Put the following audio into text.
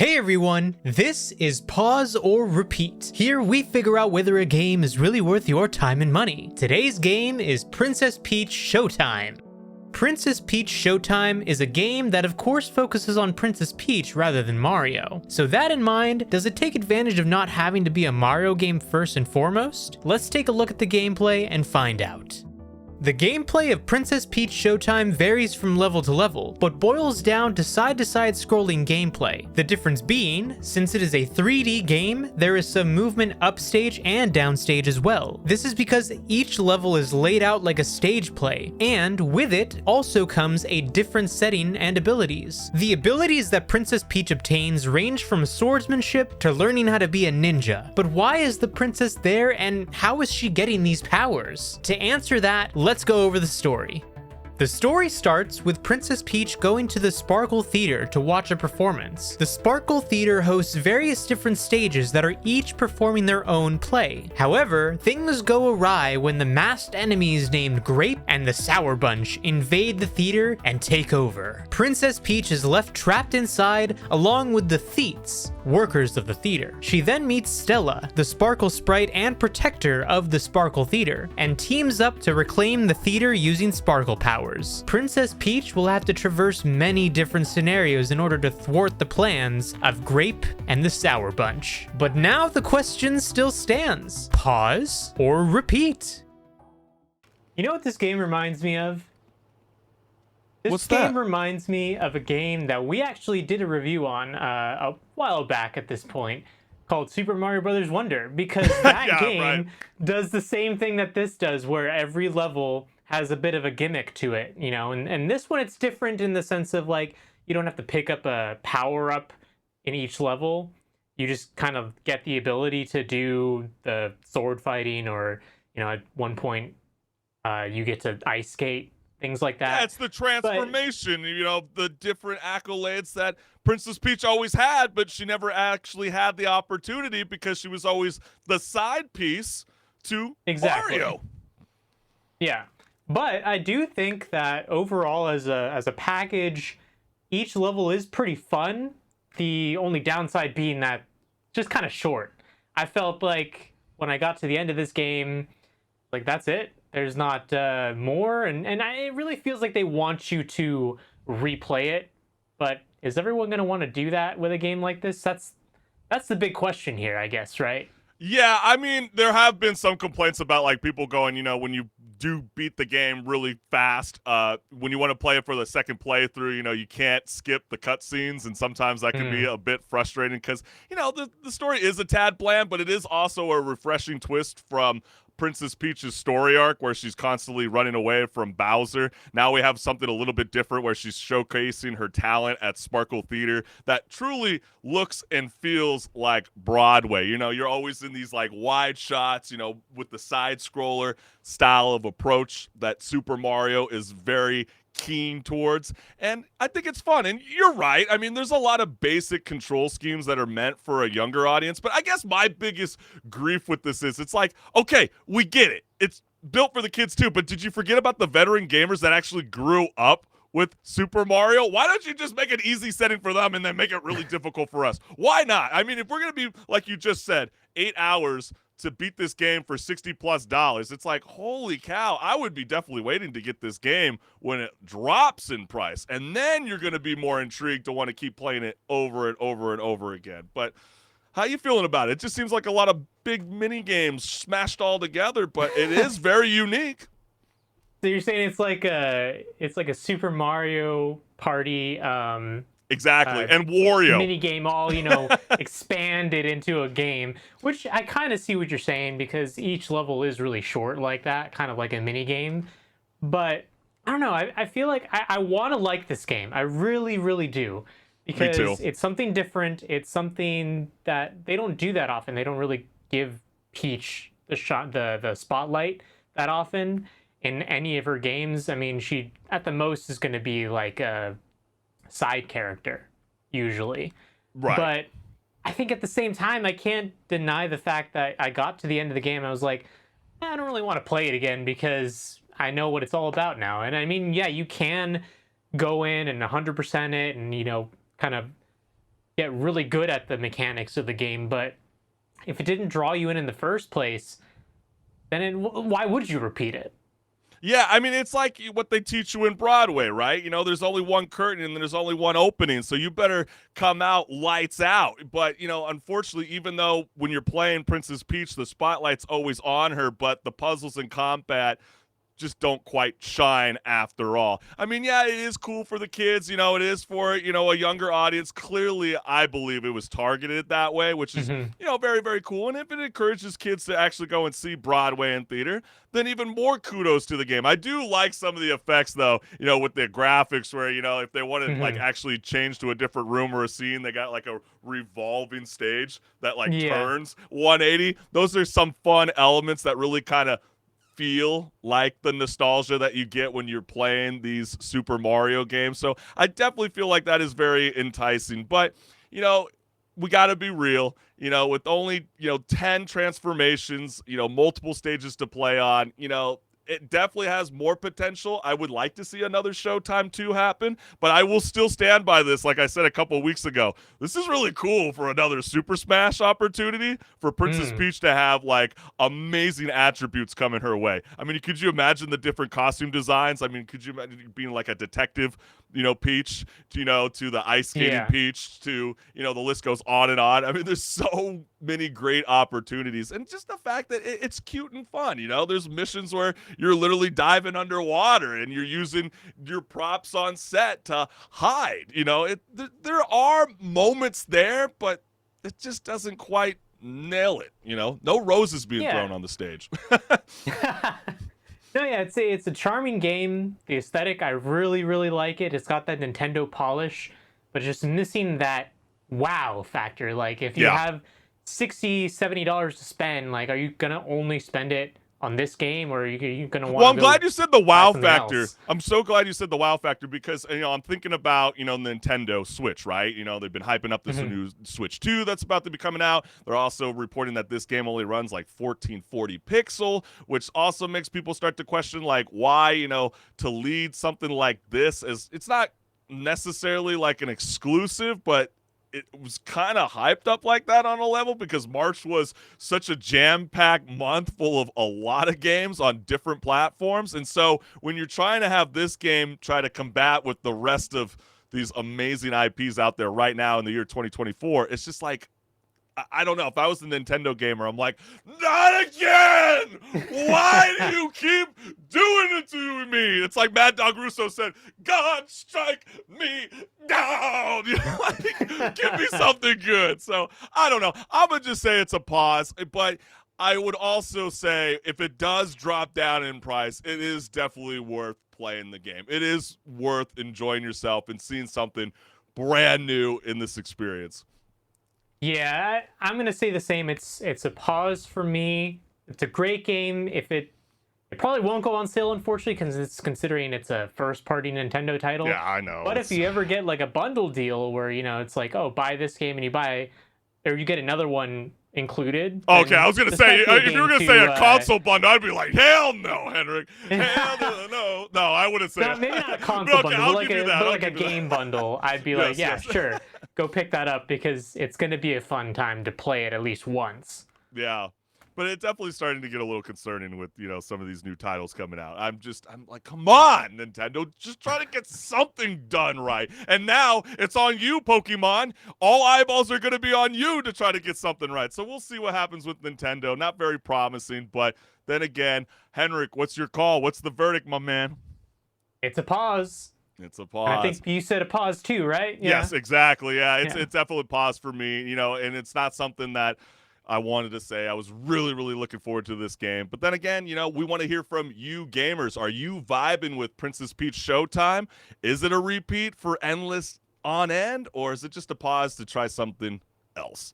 Hey everyone, this is Pause or Repeat. Here we figure out whether a game is really worth your time and money. Today's game is Princess Peach Showtime. Princess Peach Showtime is a game that of course focuses on Princess Peach rather than Mario. So that in mind, does it take advantage of not having to be a Mario game first and foremost? Let's take a look at the gameplay and find out. The gameplay of Princess Peach Showtime varies from level to level, but boils down to side-to-side scrolling gameplay. The difference being, since it is a 3D game, there is some movement upstage and downstage as well. This is because each level is laid out like a stage play, and with it also comes a different setting and abilities. The abilities that Princess Peach obtains range from swordsmanship to learning how to be a ninja. But why is the princess there and how is she getting these powers? To answer that, let's go over the story. The story starts with Princess Peach going to the Sparkle Theater to watch a performance. The Sparkle Theater hosts various different stages that are each performing their own play. However, things go awry when the masked enemies named Grape and the Sour Bunch invade the theater and take over. Princess Peach is left trapped inside along with the Theets, workers of the theater. She then meets Stella, the Sparkle Sprite and protector of the Sparkle Theater, and teams up to reclaim the theater using Sparkle powers. Princess Peach will have to traverse many different scenarios in order to thwart the plans of Grape and the Sour Bunch. But now the question still stands. Pause or repeat? You know what this game reminds me of? This game reminds me of a game that we actually did a review on a while back at this point, called Super Mario Bros. Wonder, because that game does the same thing that this does, where every level has a bit of a gimmick to it, you know, and this one it's different in the sense of like you don't have to pick up a power up in each level. You just kind of get the ability to do the sword fighting, or you know, at one point you get to ice skate, things like that. Yeah, it's the transformation, you know, the different accolades that Princess Peach always had, but she never actually had the opportunity because she was always the side piece to Mario. Yeah. But I do think that overall as a package, each level is pretty fun. The only downside being that just kind of short. I felt like when I got to the end of this game, like that's it. There's not more, and it really feels like they want you to replay it. But is everyone going to want to do that with a game like this? That's the big question here, I guess, right? Yeah, I mean, there have been some complaints about like people going, you know, when you do beat the game really fast, when you want to play it for the second playthrough, you know, you can't skip the cutscenes, and sometimes that can be a bit frustrating because, you know, the story is a tad bland, but it is also a refreshing twist from Princess Peach's story arc where she's constantly running away from Bowser. Now we have something a little bit different where she's showcasing her talent at Sparkle Theater that truly looks and feels like Broadway. You know, you're always in these like wide shots, you know, with the side scroller style of approach that Super Mario is very keen towards, and I think it's fun. And you're right, I mean, there's a lot of basic control schemes that are meant for a younger audience, but I guess my biggest grief with this is it's like, okay, we get it, it's built for the kids too, but did you forget about the veteran gamers that actually grew up with Super Mario? Why don't you just make an easy setting for them and then make it really difficult for us? Why not? I mean, if we're gonna be, like you just said, 8 hours to beat this game for $60+, it's like, holy cow, I would be definitely waiting to get this game when it drops in price. And then you're going to be more intrigued to want to keep playing it over and over and over again. But how you feeling about it? It just seems like a lot of big mini games smashed all together, but it is very unique. So you're saying it's like a Super Mario Party exactly, and Wario mini game, all, you know, expanded into a game, which I kind of see what you're saying because each level is really short like that, kind of like a mini game. But I don't know, I feel like I want to like this game. I really, really do, because it's something different. It's something that they don't do that often. They don't really give Peach the spotlight that often in any of her games. I mean, she at the most is going to be like a side character usually, right? But I think at the same time I can't deny the fact that I got to the end of the game, I was like, I don't really want to play it again because I know what it's all about now. And I mean, yeah, you can go in and 100% it and, you know, kind of get really good at the mechanics of the game, but if it didn't draw you in the first place, then why would you repeat it? Yeah, I mean, it's like what they teach you in Broadway, right? There's only one curtain and there's only one opening, so you better come out lights out. But, unfortunately, even though when you're playing Princess Peach, the spotlight's always on her, but the puzzles in combat just don't quite shine after all. I mean, yeah, it is cool for the kids. It is for, a younger audience. Clearly, I believe it was targeted that way, which is, very, very cool. And if it encourages kids to actually go and see Broadway in theater, then even more kudos to the game. I do like some of the effects, though, with the graphics where, if they wanted like actually change to a different room or a scene, they got like a revolving stage that like turns 180. Those are some fun elements that really kind of feel like the nostalgia that you get when you're playing these Super Mario games. So I definitely feel like that is very enticing. But, we got to be real, with only, 10 transformations, multiple stages to play on, it definitely has more potential. I would like to see another Showtime 2 happen, but I will still stand by this. Like I said a couple of weeks ago, this is really cool for another Super Smash opportunity for Princess Peach to have like amazing attributes coming her way. I mean, could you imagine the different costume designs? I mean, could you imagine being like a detective, Peach, to the ice skating Peach, to, the list goes on and on. I mean, there's so many great opportunities. And just the fact that it's cute and fun, there's missions where you're literally diving underwater and you're using your props on set to hide. There are moments there, but it just doesn't quite nail it. No roses being thrown on the stage. No, yeah, it's a charming game. The aesthetic, I really, really like it. It's got that Nintendo polish, but just missing that wow factor. Like, if you have $60, $70 to spend, like, are you gonna only spend it on this game, or are you gonna want? Well, I'm glad you said the wow factor. Else? I'm so glad you said the wow factor because I'm thinking about Nintendo Switch, right? They've been hyping up this new Switch 2 that's about to be coming out. They're also reporting that this game only runs like 1440 pixel, which also makes people start to question like why to lead something like this as it's not necessarily like an exclusive, but it was kind of hyped up like that on a level because March was such a jam-packed month full of a lot of games on different platforms. And so when you're trying to have this game try to combat with the rest of these amazing IPs out there right now in the year 2024, it's just like, I don't know. If I was a Nintendo gamer, I'm like, not again! Why do you keep doing it to me? It's like Mad Dog Russo said, God strike me down! Give me something good. So, I don't know. I'm going to just say it's a pause, but I would also say if it does drop down in price, it is definitely worth playing the game. It is worth enjoying yourself and seeing something brand new in this experience. Yeah, I'm gonna say the same. It's a pause for me. It's a great game. It probably won't go on sale, unfortunately, because considering it's a first-party Nintendo title. Yeah, I know. But if you ever get like a bundle deal where it's like, oh, buy this game and you get another one included. Okay, I was gonna say if you were gonna say a console bundle, I'd be like, hell no, Henrik. Hell no. No, I wouldn't say. No, maybe not a console bundle, but like a game bundle. I'd be like, yeah, sure, go pick that up because it's gonna be a fun time to play it at least once. Yeah. But it's definitely starting to get a little concerning with, some of these new titles coming out. I'm like, come on, Nintendo, just try to get something done right. And now it's on you, Pokemon. All eyeballs are going to be on you to try to get something right. So we'll see what happens with Nintendo. Not very promising, but then again, Henrik, what's your call? What's the verdict, my man? It's a pause. It's a pause. And I think you said a pause too, right? Yeah. Yes, exactly. Yeah, it's definitely a pause for me, and it's not something that I wanted to say. I was really, really looking forward to this game. But then again, we want to hear from you gamers. Are you vibing with Princess Peach Showtime? Is it a repeat for endless on end, or is it just a pause to try something else?